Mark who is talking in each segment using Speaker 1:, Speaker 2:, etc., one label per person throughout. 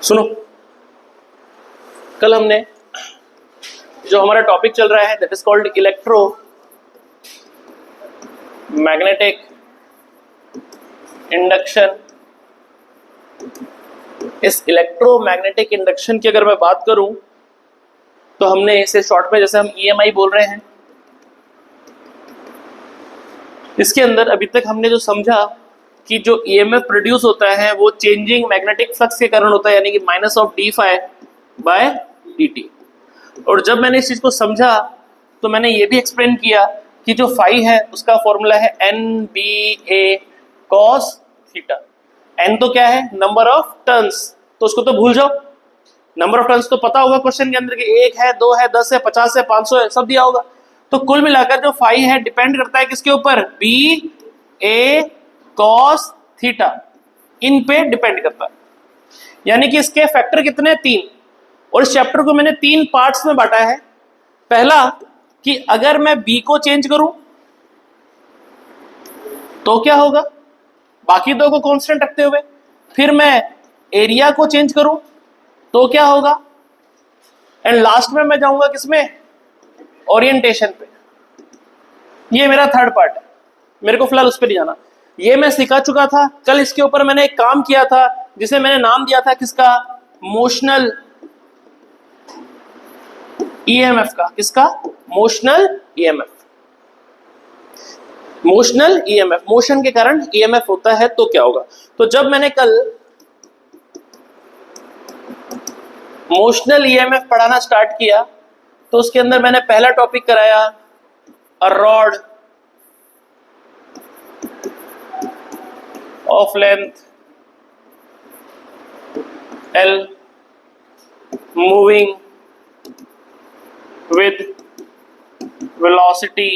Speaker 1: सुनो, कल हमने जो हमारा टॉपिक चल रहा है that is called electro magnetic induction. इस इलेक्ट्रोमैग्नेटिक इंडक्शन की अगर मैं बात करूं तो हमने इसे शॉर्ट में जैसे हम EMI बोल रहे हैं, इसके अंदर अभी तक हमने जो समझा कि जो EMF प्रोड्यूस होता है वो चेंजिंग मैग्नेटिक फ्लक्स के कारण होता है, यानी कि minus of d phi by dt। और जब मैंने इस चीज को समझा तो मैंने ये भी एक्सप्लेन किया कि जो फाई है उसका फॉर्मूला है NBA cos थीटा। n तो क्या है, नंबर ऑफ टर्न्स, तो उसको तो भूल जाओ। नंबर ऑफ टर्न्स तो पता होगा क्वेश्चन के अंदर कि 1 है, 2 है, 10 है, 50 है, 500 है, सब दिया होगा। तो कुल मिलाकर जो फाई है डिपेंड करता है किसके ऊपर, BA cos थीटा, इन पे डिपेंड करता है। यानी कि इसके फैक्टर कितने, 3। और इस चैप्टर को मैंने 3 पार्ट्स में बांटा है। पहला कि अगर मैं B को चेंज करूं तो क्या होगा, बाकी दो को कांस्टेंट रखते हुए। फिर मैं एरिया को चेंज करूं तो क्या होगा, एंड लास्ट में मैं जाऊंगा किसमें, ओरिएंटेशन पे। ये मेरा थर्ड पार्ट है, मेरे को फिलहाल उस पर नहीं जाना। ये मैं सिखा चुका था कल, इसके ऊपर मैंने एक काम किया था जिसे मैंने नाम दिया था किसका, मोशनल EMF का। किसका, motional EMF। Motional EMF, motion के कारण EMF होता है तो क्या होगा। तो जब मैंने कल मोशनल EMF पढ़ाना स्टार्ट किया तो उसके अंदर मैंने पहला टॉपिक कराया a rod of length L moving with velocity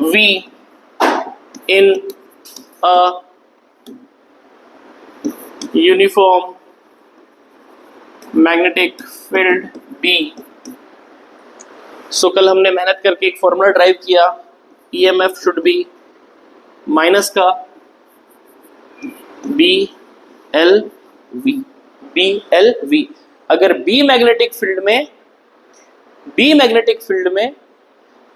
Speaker 1: v in a uniform magnetic field B। सो कल हमने मेहनत करके एक फॉर्मूला ड्राइव किया, EMF शुड बी माइनस का BLV। अगर B मैग्नेटिक फील्ड में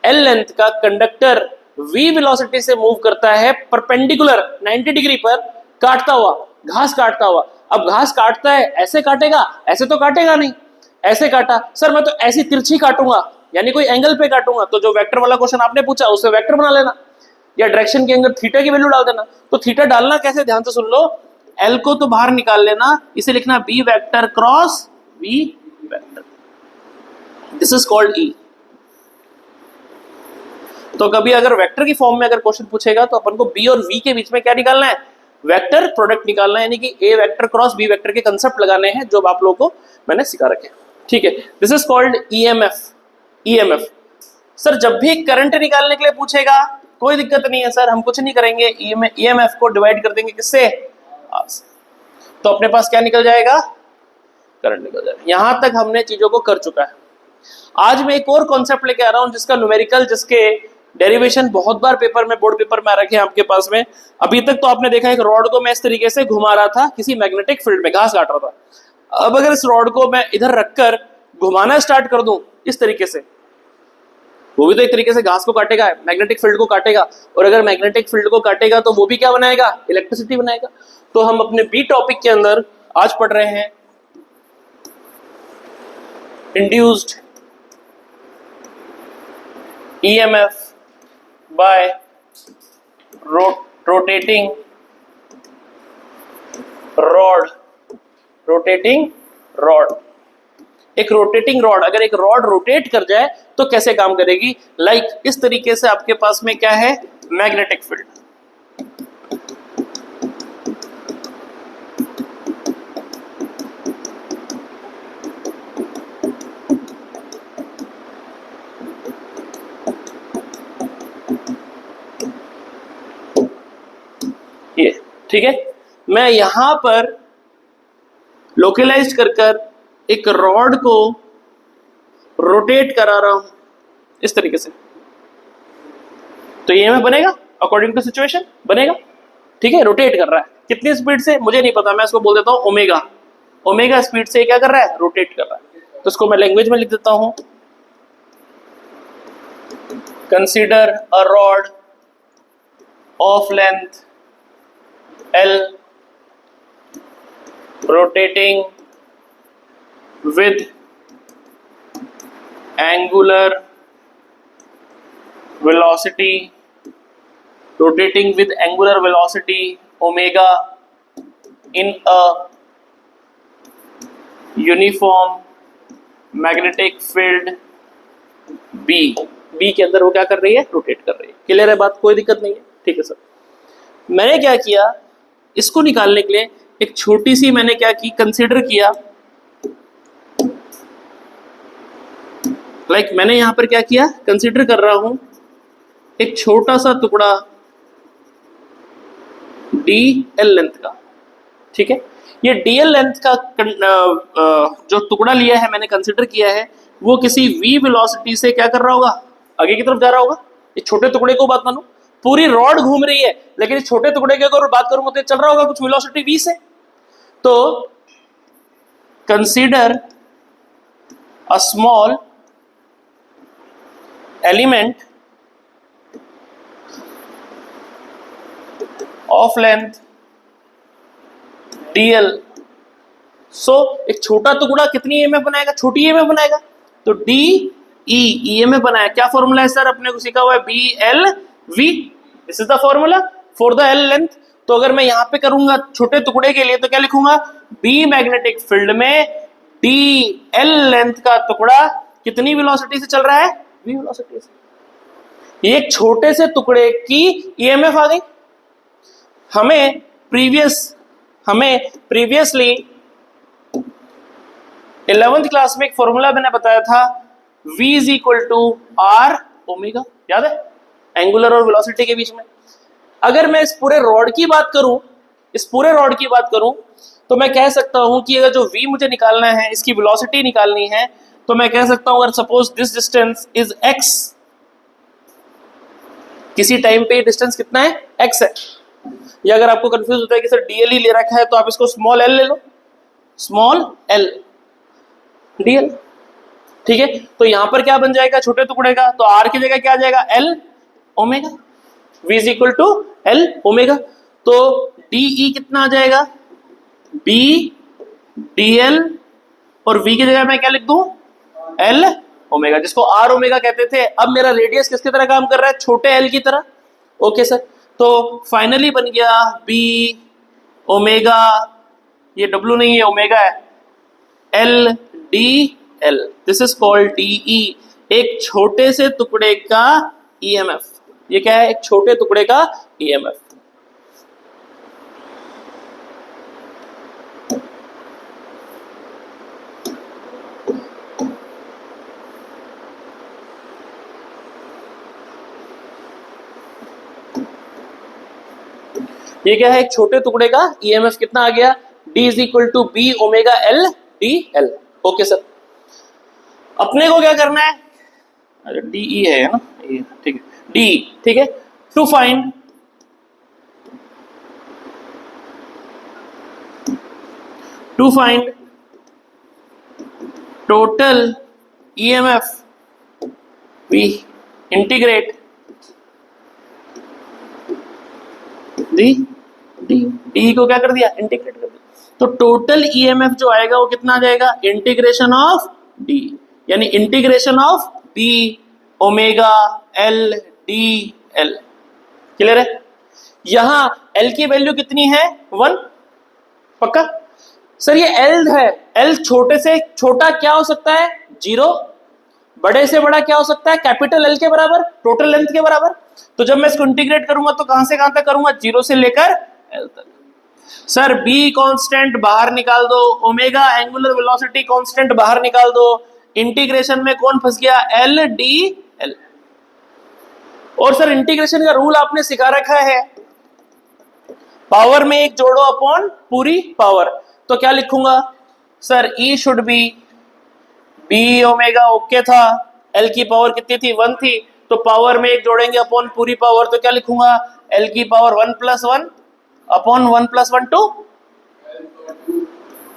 Speaker 1: L लेंथ का कंडक्टर V वेलोसिटी से मूव करता है परपेंडिकुलर 90 डिग्री पर, काटता हुआ, घास काटता हुआ। अब घास काटता है, ऐसे काटेगा, ऐसे तो काटेगा नहीं, ऐसे काटा सर मैं तो ऐसी तिरछी काटूंगा, यानी कोई एंगल पे काटूंगा। तो जो वेक्टर वाला क्वेश्चन आपने पूछा उससे वेक्टर बना लेना, या डायरेक्शन के अंदर थीटा की वैल्यू डाल देना। तो थीटा डालना कैसे, ध्यान से सुन लो। L को तो बाहर निकाल लेना, इसे लिखना B vector cross V vector, this is called E। तो कभी अगर वेक्टर की फॉर्म में अगर क्वेश्चन पूछेगा तो अपन को B और V के बीच में क्या निकालना है, वेक्टर प्रोडक्ट निकालना है, यानी कि A vector cross B vector के कंसेप्ट लगाने हैं जो आप लोगों को मैंने सिखा रखे। ठीक है, this is called EMF। Sir जब भी करंट निकालने के लिए पूछेगा कोई दिक्कत नहीं है सर, हम कुछ नहीं करेंगे, EMF को डिवाइड कर देंगे किससे, R से। तो अपने पास क्या निकल जाएगा, करंट निकल जाएगा। यहां तक हमने चीजों को कर चुका है। आज मैं एक और कॉन्सेप्ट लेके आ रहा हूं जिसका न्यूमेरिकल, जिसके डेरिवेशन बहुत बार पेपर में, बोर्ड पेपर में आ रखे हैं आपके पास में। अभी तक तो आपने देखा एक रॉड को मैं इस तरीके से घुमा रहा था किसी मैग्नेटिक फील्ड में, घास काट रहा था। अब अगर इस रॉड को मैं इधर रखकर घुमाना स्टार्ट कर दूं इस तरीके से, वो भी तो एक तरीके से घास को काटेगा, मैग्नेटिक फील्ड को काटेगा। और अगर मैग्नेटिक फील्ड को काटेगा तो वो भी क्या बनाएगा, इलेक्ट्रिसिटी बनाएगा। तो हम अपने बी टॉपिक के अंदर आज पढ़ रहे हैं induced EMF by rotating rod। एक रोटेटिंग रॉड, अगर एक रॉड रोटेट कर जाए तो कैसे काम करेगी, लाइक इस तरीके से आपके पास में क्या है, मैग्नेटिक फील्ड। ये ठीक है, मैं यहां पर लोकलाइज कर एक रॉड को रोटेट करा रहा हूं इस तरीके से। तो ये में बनेगा अकॉर्डिंग टू सिचुएशन बनेगा। ठीक है, रोटेट कर रहा है कितनी स्पीड से मुझे नहीं पता, मैं इसको बोल देता हूं ओमेगा। ओमेगा स्पीड से क्या कर रहा है, रोटेट कर रहा है। तो इसको मैं लैंग्वेज में लिख देता हूं, consider a rod of length L rotating with angular velocity omega in a uniform magnetic field B के अंदर वो क्या कर रही है, रोटेट कर रही है। क्लियर है बात, कोई दिक्कत नहीं है, ठीक है सर। मैंने क्या किया, इसको निकालने के लिए एक छोटी सी मैंने क्या की, कंसीडर किया, मैंने यहां पर क्या किया, कंसीडर कर रहा हूं एक छोटा सा टुकड़ा dl लेंथ का, ठीक है। ये dl लेंथ का जो टुकड़ा लिया है मैंने, कंसीडर किया है, वो किसी v वेलोसिटी से क्या कर रहा होगा, आगे की तरफ जा रहा होगा। इस छोटे टुकड़े को बात मानो, पूरी रॉड घूम रही है, लेकिन इस छोटे टुकड़े की अगर बात करूंगा तो चल रहा होगा कुछ वेलोसिटी v से। तो consider a small element of length dl। सो एक छोटा टुकड़ा कितनी ईएमएफ बनाएगा, छोटी ईएमएफ बनाएगा। तो डी ई ईएमएफ बनाया, क्या फॉर्मूला है सर, अपने को सीखा हुआ है BLV, this is the formula for the L length. तो अगर मैं यहां पे करूंगा छोटे टुकड़े के लिए तो क्या लिखूंगा, B मैग्नेटिक फील्ड में DL लेंथ का टुकड़ा कितनी वेलोसिटी से चल रहा है, V वेलोसिटी से। ये एक छोटे से टुकड़े की ईएमएफ आ गई। हमें प्रीवियसली 11th क्लास में एक फॉर्मूला मैंने बताया था, V is equal to R omega, याद है, एंगुलर और वेलोसिटी के बीच में। अगर मैं इस पूरे रॉड की बात करूं, तो मैं कह सकता हूं कि अगर जो V मुझे निकालना है, इसकी वेलोसिटी निकालनी है, तो मैं कह सकता हूं अगर suppose this distance is x, किसी टाइम पे डिस्टेंस कितना है, x है। या अगर आपको कंफ्यूज होता है कि सर dl ही ले रखा है, तो आप इसको स्मॉल l ले लो, स्मॉल l dl, ठीक है। तो यहां पर क्या बन जाएगा छोटे टुकड़े का, तो r की जगह क्या आ जाएगा, l omega, v is equal to l omega. तो de कितना आ जाएगा, b dl, और v की जगह मैं क्या लिख दूं, l ओमेगा, जिसको r ओमेगा कहते थे। अब मेरा रेडियस किसकी तरह काम कर रहा है, छोटे l की तरह। ओके सर, तो फाइनली बन गया b ओमेगा, ये w नहीं है, ओमेगा है, l d l, this is called de, एक छोटे से टुकड़े का ईएमएफ। ये क्या है, एक छोटे टुकड़े का ईएमएफ। ये क्या है, एक छोटे टुकड़े का ईएमएफ कितना आ गया, D is equal to B omega L DL। Okay sir, अपने को क्या करना है, अच्छा DE है ना, ठीक है, D, ठीक है। To find total EMF we integrate D को क्या कर दिया, इंटीग्रेट कर दिया। तो टोटल ईएमएफ जो आएगा वो कितना आ जाएगा, इंटीग्रेशन ऑफ डी, यानी integration of B omega L D L. Clear है। यहां एल की वैल्यू कितनी है, 1, पक्का सर। ये एल है, एल छोटे से छोटा क्या हो सकता है, 0, बड़े से बड़ा क्या हो सकता है, कैपिटल एल के बराबर, टोटल लेंथ के बराबर। तो जब मैं इसको इंटीग्रेट करूंगा तो कहां से कहां तक करूंगा, 0 से लेकर एल तक। सर बी कांस्टेंट बाहर निकाल दो, ओमेगा एंगुलर वेलोसिटी कांस्टेंट बाहर निकाल दो, इंटीग्रेशन में कौन फंस गया, एल डी एल। और सर इंटीग्रेशन का रूल आपने सिखा रखा है, पावर में एक जोड़ो अपॉन पूरी पावर। तो क्या लिखूंगा sir, E should be B omega, okay था, एल की पावर कितनी थी, 1 थी, तो पावर में एक जोड़ेंगे अपॉन पूरी पावर, तो क्या लिखूंगा, एल की पावर 1 + 1 अपॉन 1 + 1 2,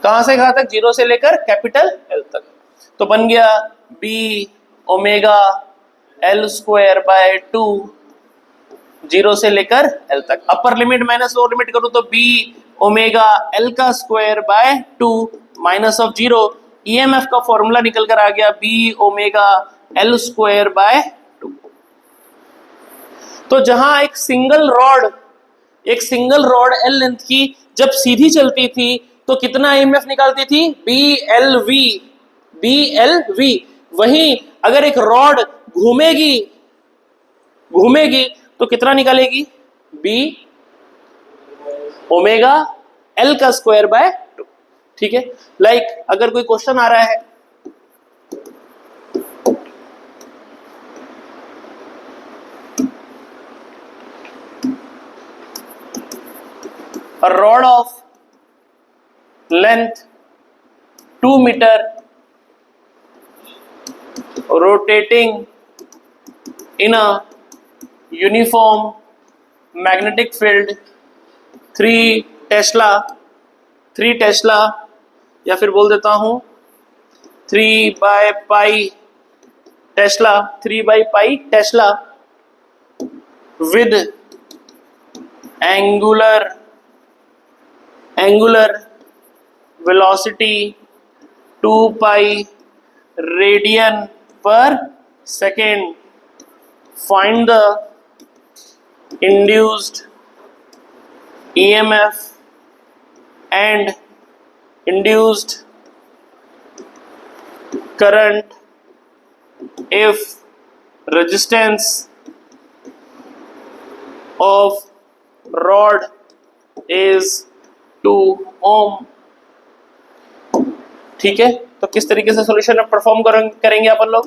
Speaker 1: कहां से कहां तक? 0 से लेकर कैपिटल एल तक। तो बन गया B omega L square by 2, 0 से लेकर एल तक। Upper limit minus lower limit करूं तो बी ओमेगा एल का square by 2 minus of 0, EMF का फॉर्मूला निकल कर आ गया B omega L square by 2। तो जहां एक सिंगल रॉड एल लेंथ की जब सीधी चलती थी तो कितना ईएमएफ निकालती थी? B L V. वहीं अगर एक रॉड घूमेगी तो कितना निकालेगी? बी ओमेगा एल का स्क्वायर बाय 2। ठीक है, लाइक अगर कोई क्वेश्चन आ रहा है a rod of length 2 meter rotating in a uniform magnetic field 3 Tesla या फिर बोल देता हूं 3 by pi Tesla with angular velocity 2 pi radian per second. Find the induced EMF and induced current if resistance of rod is 2 ohm. ठीक है, तो किस तरीके से सॉल्यूशन परफॉर्म करेंगे अपन लोग?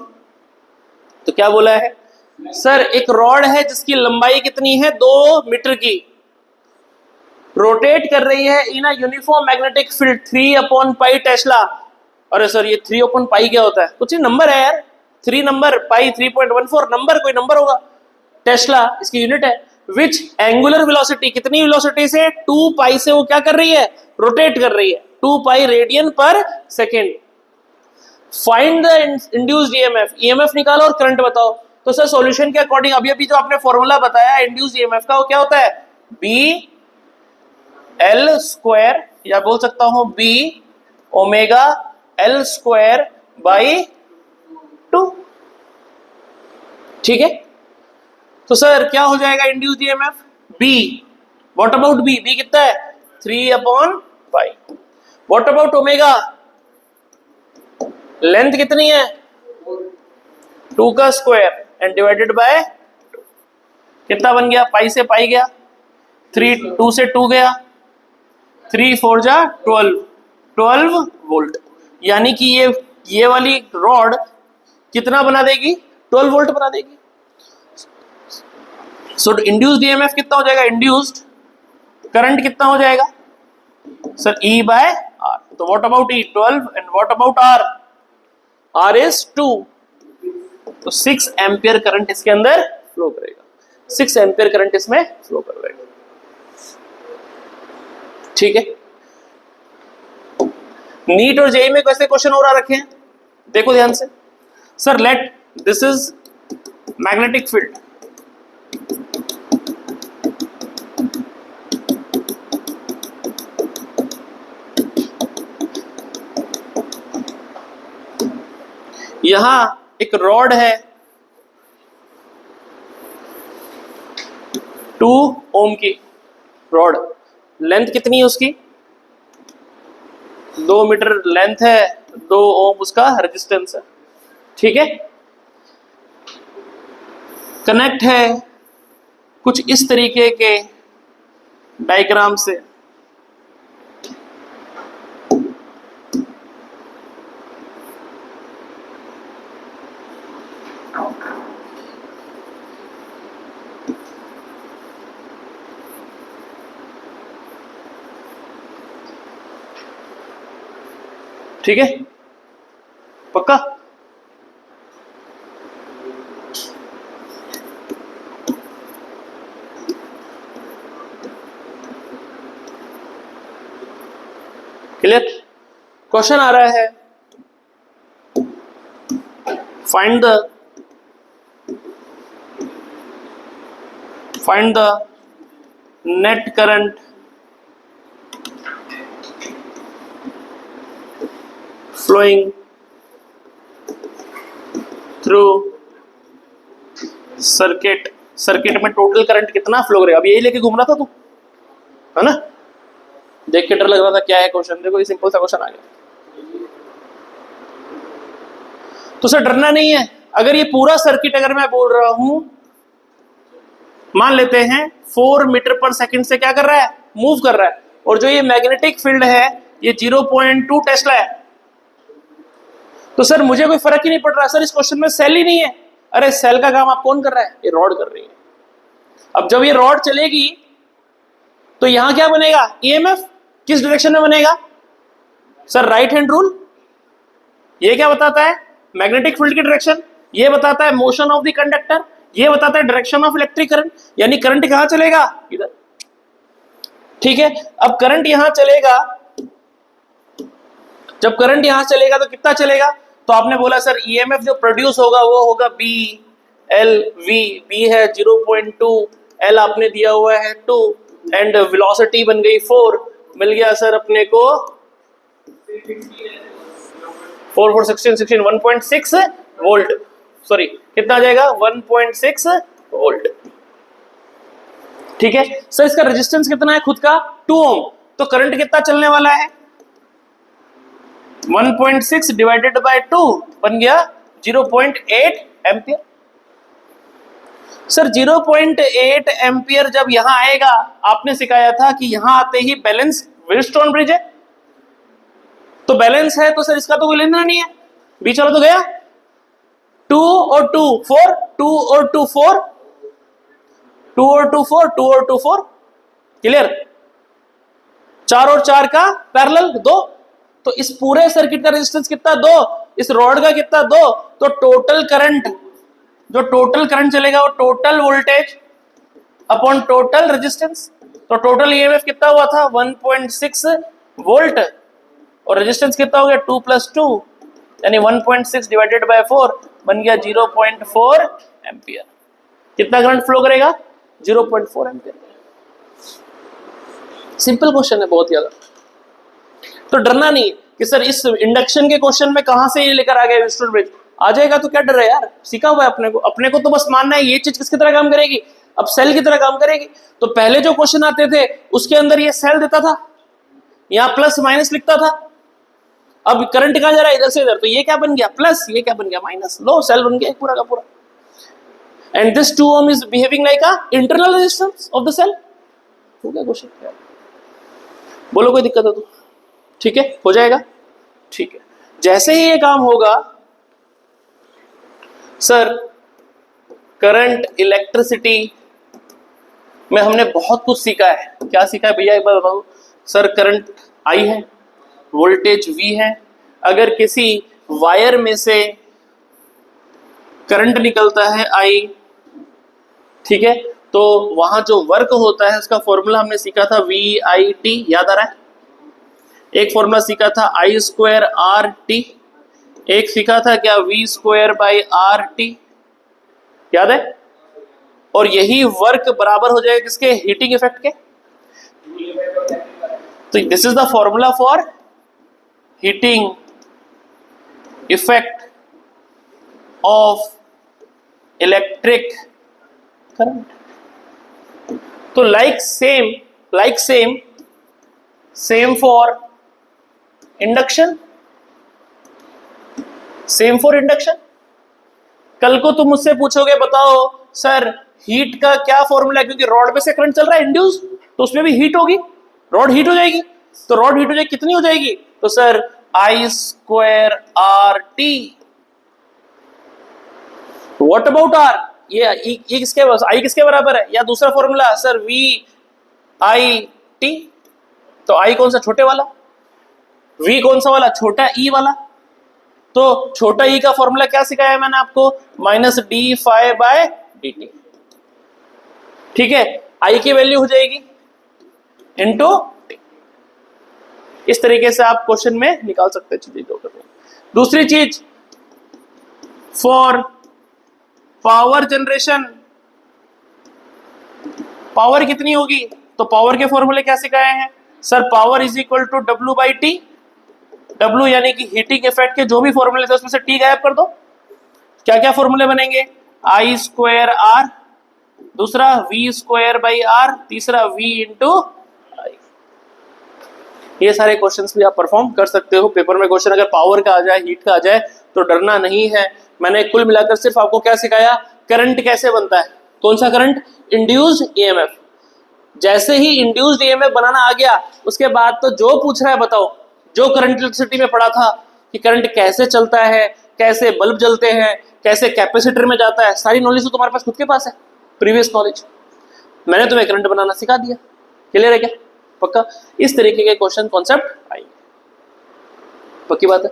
Speaker 1: तो क्या बोला है सर, एक रॉड है जिसकी लंबाई कितनी है? 2 मीटर की, रोटेट कर रही है in a uniform magnetic field 3/पाई टेस्ला। अरे सर ये 3/पाई क्या होता है? कुछ ही नंबर है यार, 3 नंबर, पाई 3.14 नंबर, कोई नंबर होगा, टेस्ला इसकी यूनिट है। विच एंगुलर वेलोसिटी, कितनी वेलोसिटी से? 2 पाई से वो क्या कर रही है? रोटेट कर रही है, 2 पाई रेडियन पर second. Find the induced EMF, EMF निकालो और करंट बताओ। तो सर सॉल्यूशन के अकॉर्डिंग अभी जो आपने फॉर्मूला बताया इंड्यूस्ड ईएमएफ का, वो क्या होता है? बी एल स्क्वायर, या बोल सकता हूं B omega L square by 2। ठीक है, तो सर क्या हो जाएगा induced EMF? B, what about B? B कितना है? 3/पाई। What about omega? लेंथ कितनी है? 2 का स्क्वायर एंड डिवाइडेड बाय 2। कितना बन गया? पाई से पाई गया, 3, 2 से 2 गया, 3 4 जा 12 वोल्ट। यानी कि ये वाली रॉड कितना बना देगी? 12 वोल्ट बना देगी। सो इंड्यूस्ड ईएमएफ कितना हो जाएगा? इंड्यूस्ड करंट कितना हो जाएगा सर? E by R। तो what about E? 12 and what about R? R is 2। तो 6 एम्पियर करंट इसके अंदर फ्लो करेगा, 6 एम्पियर करंट इसमें फ्लो करेगा। ठीक है, नीट और जेई में कैसे क्वेश्चन हो रहा रखे हैं, देखो ध्यान से। Sir let this is magnetic field, यहां एक रॉड है 2 ओम की रॉड, लेंथ कितनी है उसकी? 2 मीटर लेंथ है, 2 ओम उसका रेजिस्टेंस है। ठीक है, कनेक्ट है कुछ इस तरीके के डायग्राम से। ठीक है, पक्का? क्लियर? क्वेश्चन आ रहा है, find the net current flowing through circuit. Circuit में टोटल करंट कितना फ्लो करेगा? अब यही लेके घूम रहा था तू, है ना? देख के डर लग रहा था क्या है क्वेश्चन, देखो ये सिंपल सा क्वेश्चन आ गया। तो सर डरना नहीं है। अगर ये पूरा सर्किट अगर मैं बोल रहा हूं, मान लेते हैं 4 मीटर पर सेकंड से क्या कर रहा है, मूव कर रहा है, और जो ये मैग्नेटिक फील्ड है ये 0.2 टेस्ला है, तो सर मुझे कोई फर्क ही नहीं पड़ रहा। सर इस क्वेश्चन में सेल ही नहीं है। अरे सेल का काम आप कौन कर रहा है? ये रॉड कर रही है। अब जब ये रॉड चलेगी तो यहां क्या बनेगा? ईएमएफ किस डायरेक्शन में बनेगा? Sir right hand rule. ये क्या बताता है? मैग्नेटिक फील्ड की डायरेक्शन। ये बताता है मोशन ऑफ द कंडक्टर। ये बताता है डायरेक्शन ऑफ इलेक्ट्रिक करंट। यानी करंट कहां चलेगा? इधर। ठीक है, अब करंट यहां चलेगा, जब करंट यहां चलेगा तो कितना चलेगा? तो आपने बोला सर ईएमएफ जो प्रोड्यूस होगा वो होगा बी एल वी। बी है 0.2, एल आपने दिया हुआ है 2, एंड वेलोसिटी बन गई 4। मिल गया सर अपने को 4 4 16 16 1.6 वोल्ट। सॉरी कितना आ जाएगा? 1.6 वोल्ट। ठीक है सर, इसका रेजिस्टेंस कितना है खुद का? 2 ओम। तो करंट कितना चलने वाला है? 1.6 डिवाइडेड बाय 2 बन गया 0.8 एम्पियर। सर 0.8 एम्पियर जब यहां आएगा, आपने सिखाया था कि यहां आते ही बैलेंस व्हीटस्टोन ब्रिज है, तो बैलेंस है तो सर इसका तो कोई लेना देना नहीं है, बीच वाला तो गया। 2 और 2 4, 2 और 2 4, 2 और 2 4, 2 और 2 4, क्लियर। 4 और 4 का पैरेलल 2। तो इस पूरे सर्किट का रेजिस्टेंस कितना? 2। इस रॉड का कितना? 2। तो टोटल करंट, जो टोटल करंट चलेगा वो total voltage upon total resistance. तो टोटल ईएमएफ कितना हुआ था? 1.6 वोल्ट, और रेजिस्टेंस कितना हो गया? 2 + 2, यानी 1.6 डिवाइडेड बाय 4 बन गया 0.4 एम्पियर। कितना करंट फ्लो करेगा? 0.4 एम्पियर। सिंपल क्वेश्चन है बहुत ज्यादा, तो डरना नहीं कि सर इस इंडक्शन के क्वेश्चन में कहां से ये लेकर आ गए व्हीटस्टोन ब्रिज। आ जाएगा तो क्या डर है यार, सीखा हुआ है अपने को तो बस मानना है ये चीज किसकी तरह काम करेगी, अब सेल की तरह काम करेगी। तो पहले जो क्वेश्चन आते थे उसके अंदर ये सेल देता था, यहां प्लस माइनस लिखता था। अब करंट कहां जा रहा है? इधर से इधर, तो ये क्या बन गया? प्लस, ये क्या बन गया? माइनस। लो सेल बन गया पूरा का पूरा। And this 2 ohm is behaving like a internal resistance of the cell. हो गया क्वेश्चन, बोलो कोई दिक्कत है तो? ठीक है, हो जाएगा। ठीक है, जैसे ही ये काम होगा सर, करंट इलेक्ट्रिसिटी में हमने बहुत कुछ सीखा है। क्या सीखा है भैया एक बार बताओ? सर करंट आई है, वोल्टेज V है, अगर किसी वायर में से करंट निकलता है I, ठीक है, तो वहां जो वर्क होता है उसका फॉर्मूला हमने सीखा था VIT, याद आ रहा है? एक फॉर्मूला सीखा था I²RT, एक सीखा था क्या V²/RT, याद है? और यही वर्क बराबर हो जाएगा किसके? हीटिंग इफेक्ट के। तो this is the formula for heating effect of electric current. तो like same for induction, same for induction. कल को तुम मुझसे पूछोगे बताओ सर हीट का क्या फॉर्मूला है, क्योंकि रॉड में से करंट चल रहा है इंड्यूस, तो उसमें भी हीट होगी, रॉड हीट हो जाएगी। तो रॉड हीट हो जाएगी, कितनी हो जाएगी? तो sir I²RT। What about R? ये किसके, I किसके बराबर है? या दूसरा फॉर्मूला सर VIT। तो I कौन सा? छोटे वाला। V कौन सा वाला? छोटा E वाला। तो छोटा E का फॉर्मूला क्या सिखाया मैंने आपको? -dφ/dt। ठीक है, I की वैल्यू हो जाएगी इनटू T। इस तरीके से आप क्वेश्चन में निकाल सकते हैं चीजें जो करनी। दूसरी चीज, फॉर पावर जनरेशन, पावर कितनी होगी, तो पावर के फॉर्मूले क्या सिखाए हैं sir, power is equal to W by T, W यानी कि हीटिंग इफेक्ट के जो भी फॉर्मूले थे उसमें से टी गायब कर दो, क्या क्या फॉर्मूले बनेंगे, आई स्क्वायर आर, दूसरा वी स्क्वायर बाई आर, तीसरा वी इंटू आई। ये सारे क्वेश्चंस भी आप परफॉर्म कर सकते हो पेपर में। क्वेश्चन अगर पावर का आ जाए, हीट का आ जाए तो डरना नहीं है। मैंने कुल मिलाकर सिर्फ आपको क्या सिखाया, करंट कैसे बनता है, कौन सा करंट, इंड्यूस्ड ईएमएफ। जैसे ही इंड्यूस्ड ईएमएफ बनाना आ गया उसके बाद तो जो पूछ रहा है बताओ, जो करंट इलेक्ट्रिसिटी में पढ़ा था कि करंट कैसे चलता है, कैसे बल्ब जलते हैं, कैसे कैपेसिटर में जाता है, सारी नॉलेज तो तुम्हारे पास खुद के पास है, प्रीवियस नॉलेज। मैंने तुम्हें करंट बनाना सिखा दिया, क्लियर है क्या, पक्का। इस तरीके के क्वेश्चन कॉन्सेप्ट आएंगे, पक्की बात है।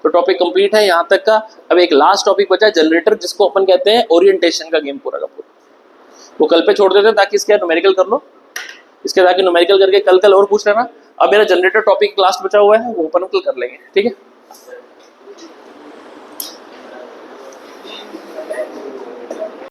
Speaker 1: तो टॉपिक कंप्लीट है यहाँ तक का। अब एक लास्ट टॉपिक बचा है जनरेटर, जिसको अपन कहते हैं ओरिएंटेशन का गेम पूरा का पूरा। वो कल पे छोड़ देते हैं ताकि इसके न्यूमेरिकल कर लो, इसके ताकि न्यूमेरिकल करके कल और पूछ लेना। अब मेरा जनरेटर टॉपिक लास्ट बचा हुआ है, वो अपन कल कर लेंगे, ठीक है।